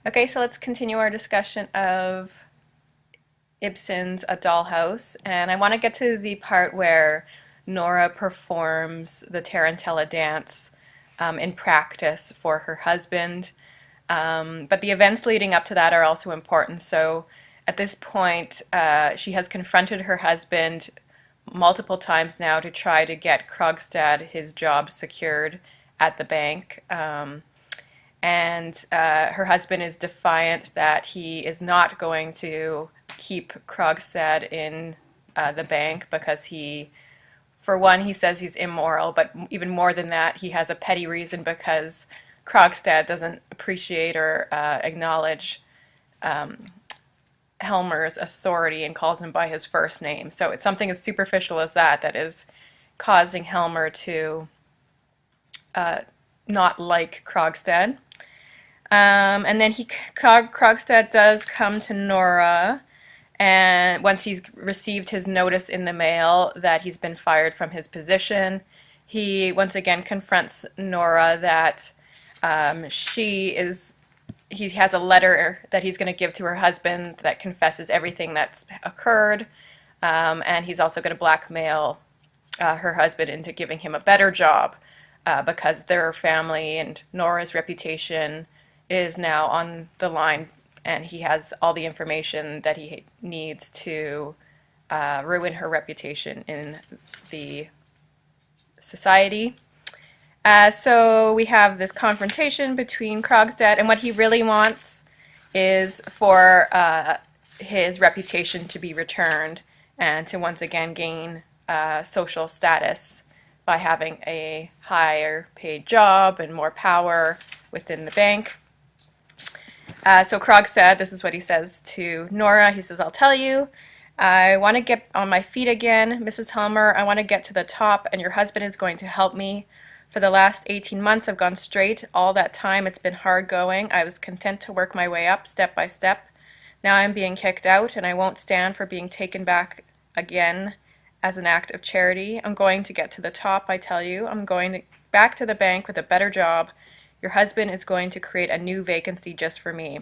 Okay, so let's continue our discussion of Ibsen's A Dollhouse, and I want to get to the part where Nora performs the tarantella dance in practice for her husband. But the events leading up to that are also important. So at this point, she has confronted her husband multiple times now to try to get Krogstad his job secured at the bank. And her husband is defiant that he is not going to keep Krogstad in the bank because for one, he says he's immoral, but even more than that, he has a petty reason because Krogstad doesn't appreciate or acknowledge Helmer's authority and calls him by his first name. So it's something as superficial as that is causing Helmer to not like Krogstad. And then Krogstad does come to Nora, and once he's received his notice in the mail that he's been fired from his position, he once again confronts Nora that he has a letter that he's going to give to her husband that confesses everything that's occurred, and he's also going to blackmail her husband into giving him a better job because their family and Nora's reputation is now on the line, and he has all the information that he needs to ruin her reputation in the society. So we have this confrontation between Krogstad, and what he really wants is for his reputation to be returned and to once again gain social status by having a higher paid job and more power within the bank. So Krogstad, this is what he says to Nora. He says, "I'll tell you, I want to get on my feet again, Mrs. Helmer. I want to get to the top, and your husband is going to help me. For the last 18 months, I've gone straight. All that time, it's been hard going. I was content to work my way up, step by step. Now I'm being kicked out, and I won't stand for being taken back again as an act of charity. I'm going to get to the top, I tell you. I'm going back to the bank with a better job. Your husband is going to create a new vacancy just for me.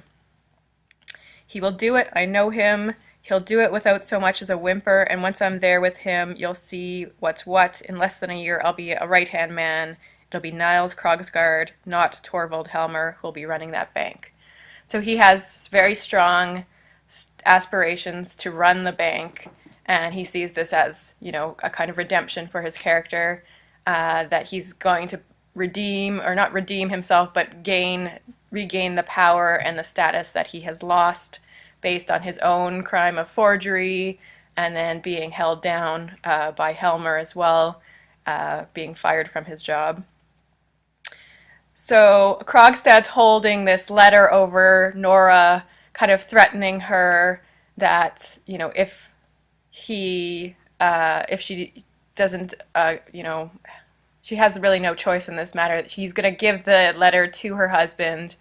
He will do it. I know him. He'll do it without so much as a whimper, and once I'm there with him, you'll see what's what. In less than a year, I'll be a right-hand man. It'll be Niles Krogsgaard, not Torvald Helmer, who'll be running that bank." So he has very strong aspirations to run the bank, and he sees this as, a kind of redemption for his character, that he's going to redeem, or not redeem himself, but regain the power and the status that he has lost based on his own crime of forgery, and then being held down by Helmer as well, being fired from his job. So Krogstad's holding this letter over Nora, kind of threatening her that, if she doesn't, she has really no choice in this matter. She's going to give the letter to her husband,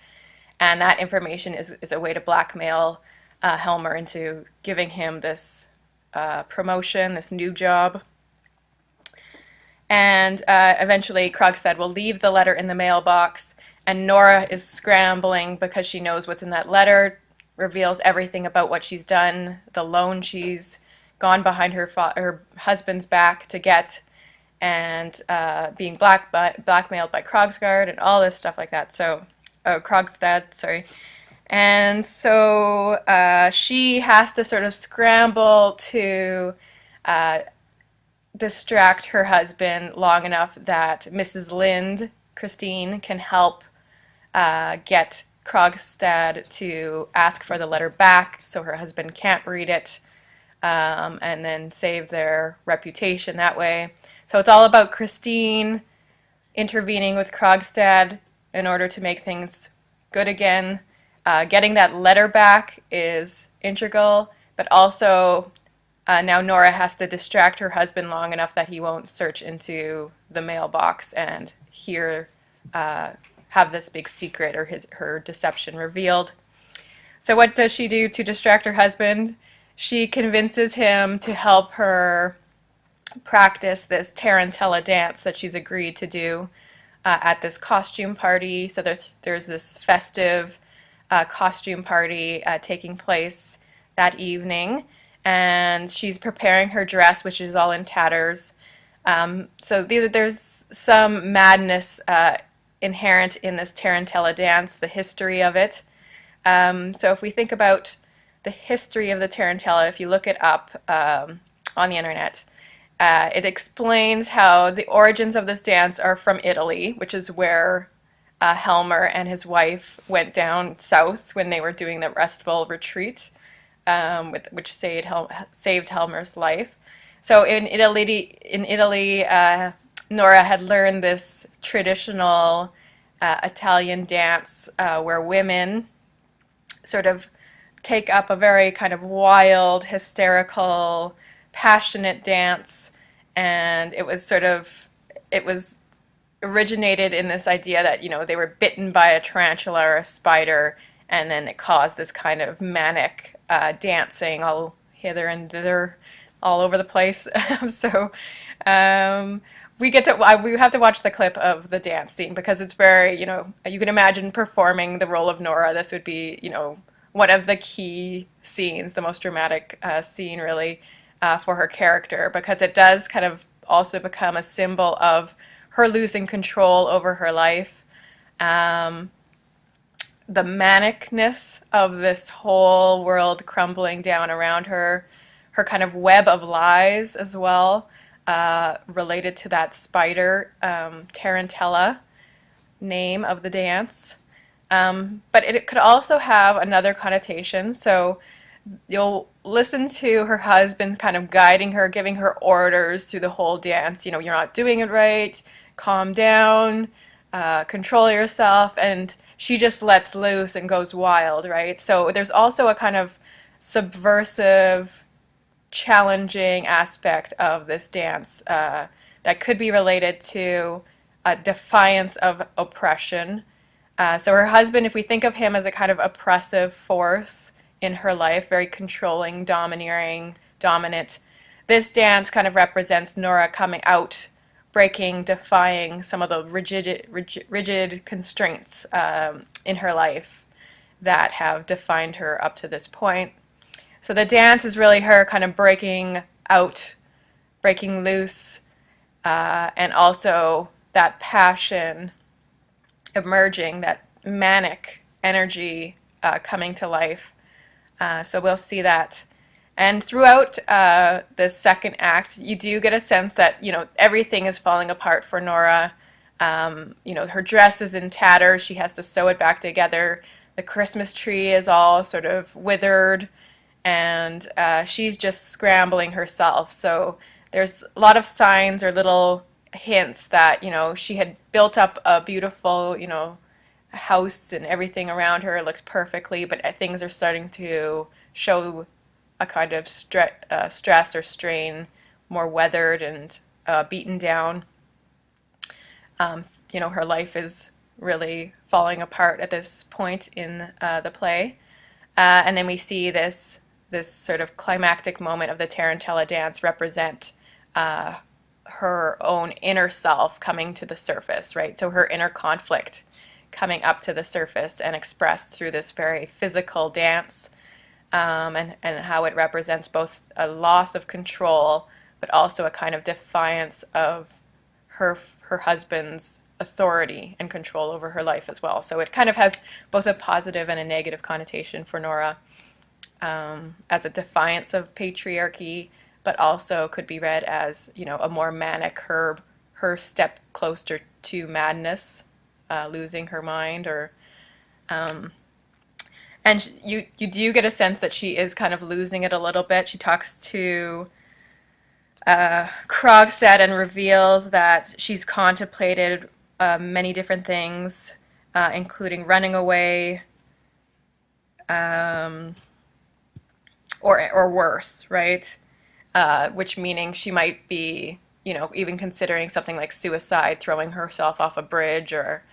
and that information is a way to blackmail Helmer into giving him this promotion, this new job. And eventually Krogstad will leave the letter in the mailbox, and Nora is scrambling because she knows what's in that letter, reveals everything about what she's done, the loan she's gone behind her husband's back to get, and being blackmailed by Krogsgaard and all this stuff like that. So, Krogstad, sorry. And so she has to sort of scramble to distract her husband long enough that Mrs. Lind, Christine, can help get Krogstad to ask for the letter back so her husband can't read it, and then save their reputation that way. So it's all about Christine intervening with Krogstad in order to make things good again. Getting that letter back is integral, but also now Nora has to distract her husband long enough that he won't search into the mailbox and have this big secret or her deception revealed. So what does she do to distract her husband? She convinces him to help her practice this tarantella dance that she's agreed to do at this costume party. So there's this festive costume party taking place that evening, and she's preparing her dress, which is all in tatters. So there's some madness inherent in this tarantella dance, the history of it. So if we think about the history of the tarantella, if you look it up on the internet, it explains how the origins of this dance are from Italy, which is where Helmer and his wife went down south when they were doing the restful retreat, which saved Helmer's life. So in Italy, Nora had learned this traditional Italian dance where women sort of take up a very kind of wild, hysterical, passionate dance, and it was originated in this idea that, they were bitten by a tarantula or a spider, and then it caused this kind of manic dancing all hither and thither, all over the place. So we have to watch the clip of the dance scene because it's very, you can imagine performing the role of Nora. This would be, one of the key scenes, the most dramatic scene really for her character, because it does kind of also become a symbol of her losing control over her life. The manicness of this whole world crumbling down around her, her kind of web of lies as well, related to that spider, tarantella, name of the dance. But it could also have another connotation. So you'll listen to her husband kind of guiding her, giving her orders through the whole dance. You're not doing it right, calm down, control yourself, and she just lets loose and goes wild, right? So there's also a kind of subversive, challenging aspect of this dance that could be related to a defiance of oppression. So her husband, if we think of him as a kind of oppressive force in her life, very controlling, domineering, dominant, this dance kind of represents Nora coming out, breaking, defying some of the rigid constraints in her life that have defined her up to this point. So the dance is really her kind of breaking out, breaking loose, and also that passion emerging, that manic energy coming to life. So we'll see that. And throughout the second act, you do get a sense that, everything is falling apart for Nora. Her dress is in tatters. She has to sew it back together. The Christmas tree is all sort of withered, and she's just scrambling herself. So there's a lot of signs or little hints that, she had built up a beautiful, house, and everything around her looked perfectly, but things are starting to show a kind of stress or strain, more weathered and beaten down. Her life is really falling apart at this point in the play. And then we see this sort of climactic moment of the tarantella dance represent her own inner self coming to the surface, right? So her inner conflict coming up to the surface and expressed through this very physical dance, and how it represents both a loss of control, but also a kind of defiance of her husband's authority and control over her life as well. So it kind of has both a positive and a negative connotation for Nora, as a defiance of patriarchy, but also could be read as, a more manic, her step closer to madness, losing her mind, or and you do get a sense that she is kind of losing it a little bit. She talks to Krogstad and reveals that she's contemplated many different things, including running away, or worse, right? Which meaning she might be, even considering something like suicide, throwing herself off a bridge, or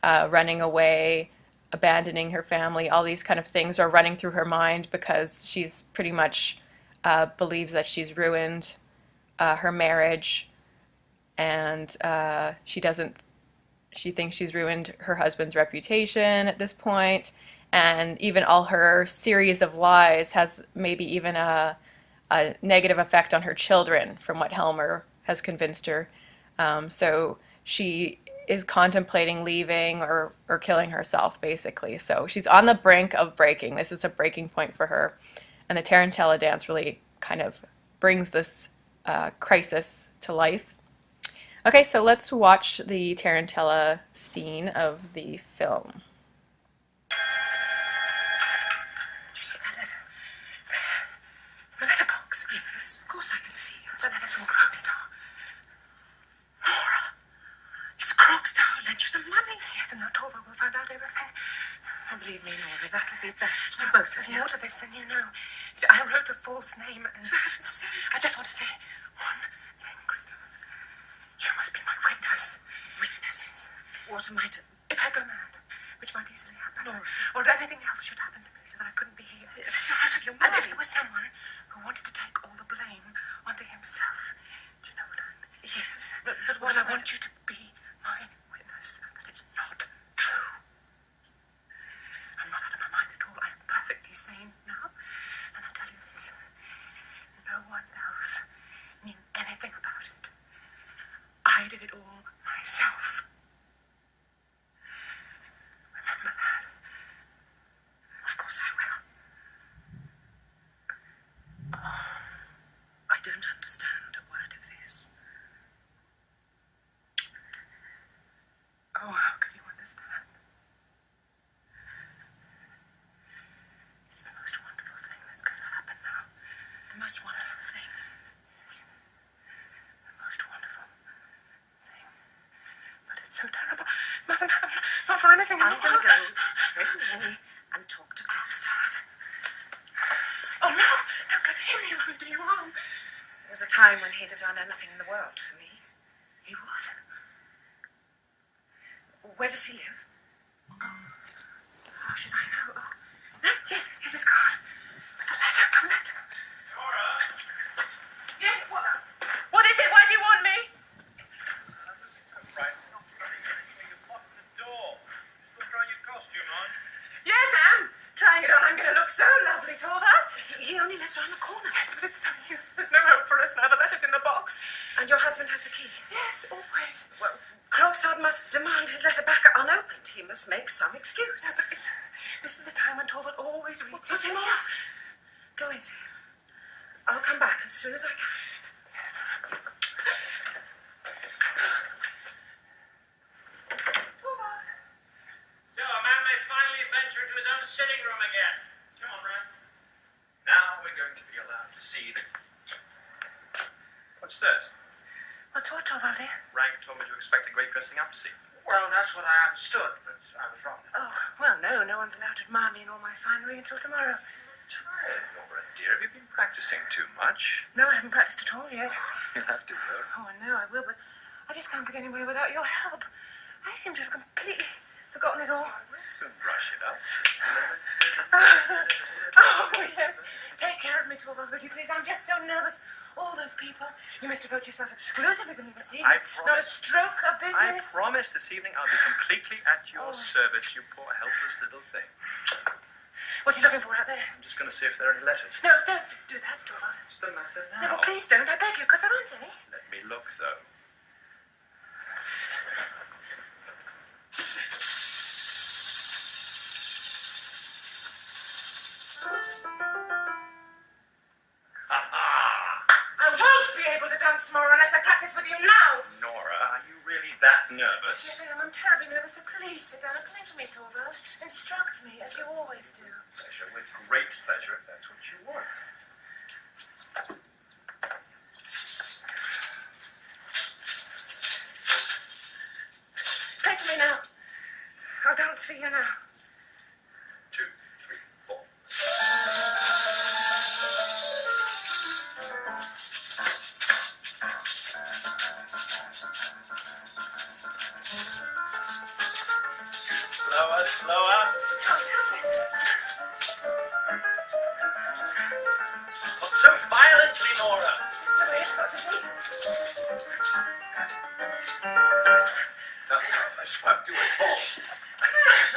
running away, abandoning her family. All these kind of things are running through her mind because she's pretty much believes that she's ruined her marriage, and she thinks she's ruined her husband's reputation at this point, and even all her series of lies has maybe even a negative effect on her children, from what Helmer has convinced her. So she is contemplating leaving or killing herself, basically. So she's on the brink of breaking. This is a breaking point for her. And the tarantella dance really kind of brings this crisis to life. Okay, so let's watch the tarantella scene of the film. Did you see that letter? There. The letterbox. Yes, of course I can see it. The letter's from Croakstar. Nora! It's Croakstar who lent you the money. Yes, and now Torvald will find out everything. And believe me, Nora, that'll be best for both of you. There's more to this than you know. I wrote a false name, and for heaven's sake, I just want to say one thing, Christopher. You must be my witness. Witness? What am I to... If I go mad, which might easily happen, Nora, or if anything else should happen to me so that I couldn't be here. If you're out of your mind. And if there was someone who wanted to take all the blame onto himself, do you know what I mean? Yes, but what I want you to be my witness that it's not true. I'm not out of my mind at all. I am perfectly sane now. And I'll tell you this. No one else knew anything about it. I did it all myself. Remember that. Of course I will. I don't understand a word of this. Oh, how could you understand? It's the most wonderful thing that's going to happen now. The most wonderful thing? Yes. The most wonderful thing. But it's so terrible. Mustn't happen. Not for anything in the world. I'm going to go straight away and talk to Croakstar. Oh, no. Don't go to him. He'll only do you harm. There was a time when he'd have done anything in the world for me. He would. Where does he live? Oh, how should I know? Oh, no, yes, here's his card. With the letter. Nora? Yes, what is it? Why do you want me? Don't be so frightened. Not funny. You're blocking the door. You're still trying your costume on? Yes, I am. Trying it on. I'm going to look so lovely, Torvald. He only lives around the corner. Yes, but it's no use. There's no hope for us now. The letter's in the box. And your husband has the key? Yes, always. Well, Croakstar must demand his letter back unopened. He must make some excuse. No, but this is the time when Torvald always reads. Put him off. Go into him. I'll come back as soon as I can. Torvald. So, a man may finally venture into his own sitting room again. Come on, Rand. Now we're going to be allowed to see the... What's this? What's what, Torvald, dear? Rank told me to expect a great dressing up scene. Well, that's what I understood, but I was wrong. Oh, well, no one's allowed to admire me in all my finery until tomorrow. Tired, Nora, dear. Have you been practicing too much? No, I haven't practiced at all yet. You'll have to, though. Oh, I know I will, but I just can't get anywhere without your help. I seem to have completely forgotten it all. We'll soon brush it up. Oh, yes. Take care of me, Torvald, would you please? I'm just so nervous. All those people. You must devote yourself exclusively to me this evening. I promise. Not a stroke of I business. promise this evening I'll be completely at your service, you poor helpless little thing. What are you looking for out there? I'm just going to see if there are any letters. No, don't do that, Torvald. What's the matter No, now? but please don't. I beg you, because there aren't any. Let me look, though. I won't be able to dance tomorrow unless I practice with you now. Nora, are you really that nervous? Yes, I am. I'm terribly nervous, so please sit down and play for me, Torvald. Instruct me, as you always do. Pleasure, with great pleasure, if that's what you want. Play for me now. I'll dance for you now. 2, 3, 4. Slower, slower. Not so violently, Nora. This is the way it's got to be. No, this won't do at all.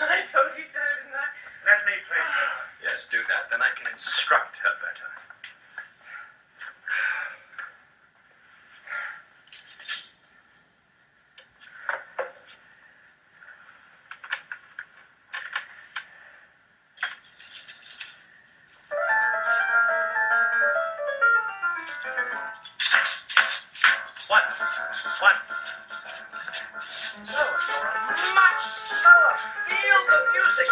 I told you so, didn't I? Let me Yes, do that. Then I can instruct her better. One. Slower, much slower. Feel the music.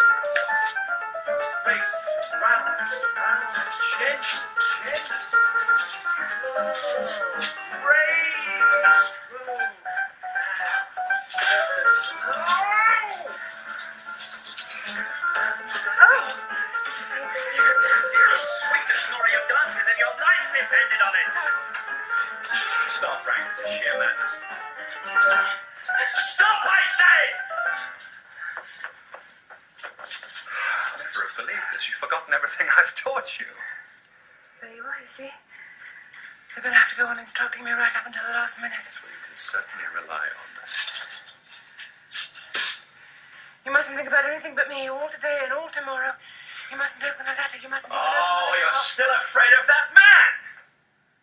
Race, round, chin. Raise, Dear sweetest Nora, your dances and your life depended on it. Stop, Frank. This is sheer madness. Stop, I say! I'll never have believed this. You've forgotten everything I've taught you. There you are, you see. You're going to have to go on instructing me right up until the last minute. Well, you can certainly rely on that. You mustn't think about anything but me all today and all tomorrow. You mustn't open a letter. You mustn't even open a Oh, letter you're box. still afraid of that man!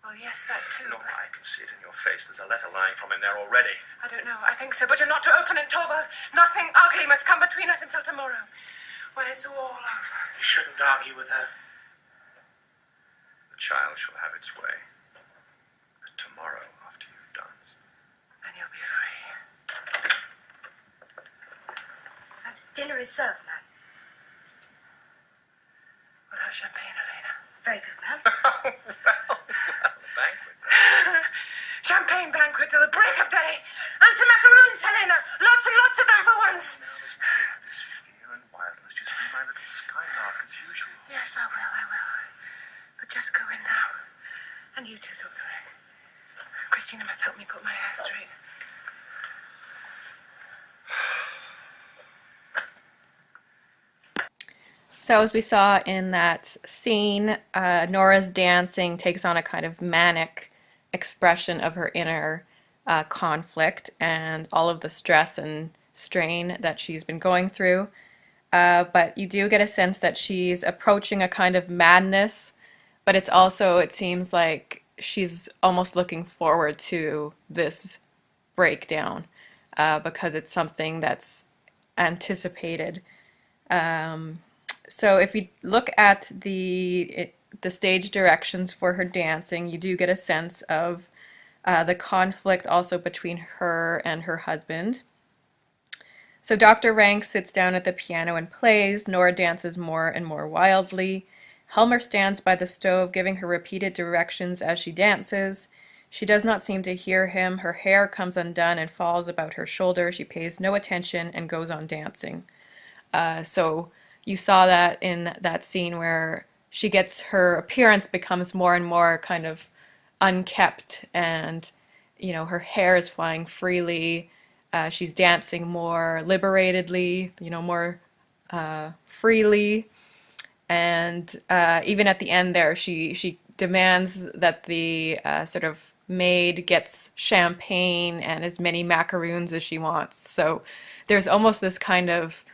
Well, yes, that too. No, but I can see it in your face. There's a letter lying from him there already. I don't know. I think so. But you're not to open it, Torvald. Nothing ugly must come between us until tomorrow, when it's all over. You shouldn't argue with her. The child shall have its way. But tomorrow, after you've done, Then you'll be free. Dinner is served, ma'am. We'll have champagne, Elena. Very good, ma'am. banquet. Champagne banquet till the break of day. And some macaroons, Helena. Lots and lots of them for once. Now there's no need for this fear and wildness. Just be my little skylark as usual. Yes, I will. But just go in now. And you too, Dr. Rick. Christina must help me put my hair straight. So as we saw in that scene, Nora's dancing takes on a kind of manic expression of her inner conflict and all of the stress and strain that she's been going through. But you do get a sense that she's approaching a kind of madness, but it's also, it seems like she's almost looking forward to this breakdown because it's something that's anticipated. So if you look at the stage directions for her dancing, you do get a sense of the conflict also between her and her husband. So Dr. Rank sits down at the piano and plays. Nora dances more and more wildly. Helmer stands by the stove, giving her repeated directions as she dances. She does not seem to hear him. Her hair comes undone and falls about her shoulder. She pays no attention and goes on dancing. So you saw that in that scene where her appearance becomes more and more kind of unkept, and her hair is flying freely. She's dancing more liberatedly, more freely, and even at the end there, she demands that the sort of maid gets champagne and as many macaroons as she wants. So there's almost this kind of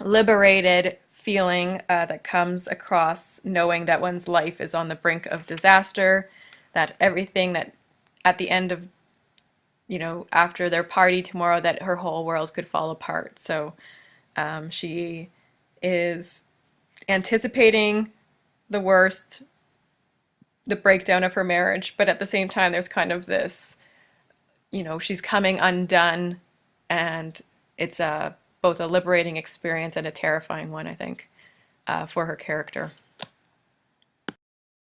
liberated feeling that comes across knowing that one's life is on the brink of disaster, that everything that at the end of, after their party tomorrow, that her whole world could fall apart. So she is anticipating the worst, the breakdown of her marriage, but at the same time there's kind of this, she's coming undone, and it's both a liberating experience and a terrifying one, I think, for her character.